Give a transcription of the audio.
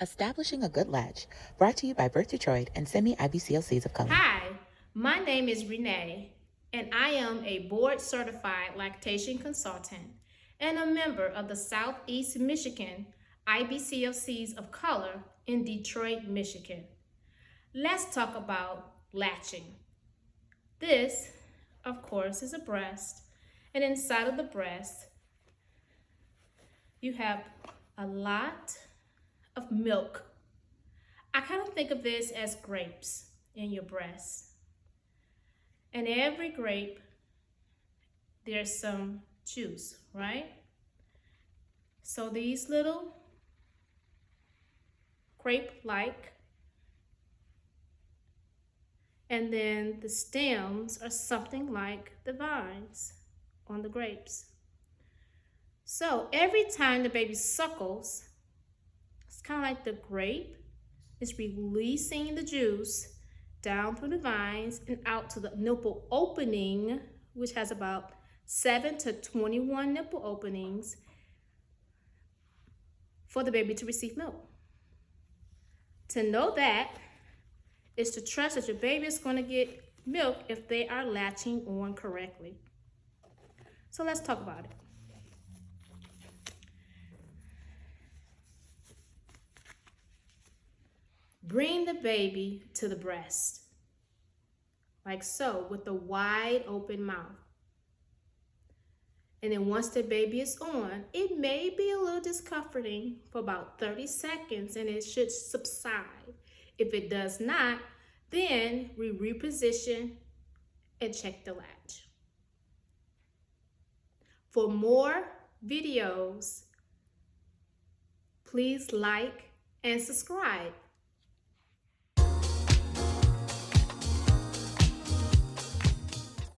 Establishing a Good Latch, brought to you by Birth Detroit and Semi IBCLC'S of Color. Hi, my name is Renee, and I am a board-certified lactation consultant and a member of the Southeast Michigan IBCLC'S of Color in Detroit, Michigan. Let's talk about latching. This, of course, is a breast, and inside of the breast, you have a lot of milk. I kind of think of this as grapes in your breast. And every grape, there's some juice, right? So these little grape-like, and then the stems are something like the vines on the grapes. So every time the baby suckles, it's kind of like the grape is releasing the juice down through the vines and out to the nipple opening, which has about 7 to 21 nipple openings for the baby to receive milk. To know that is to trust that your baby is going to get milk if they are latching on correctly. So let's talk about it. Bring the baby to the breast, like so, with a wide open mouth. And then once the baby is on, it may be a little discomforting for about 30 seconds and it should subside. If it does not, then we reposition and check the latch. For more videos, please like and subscribe.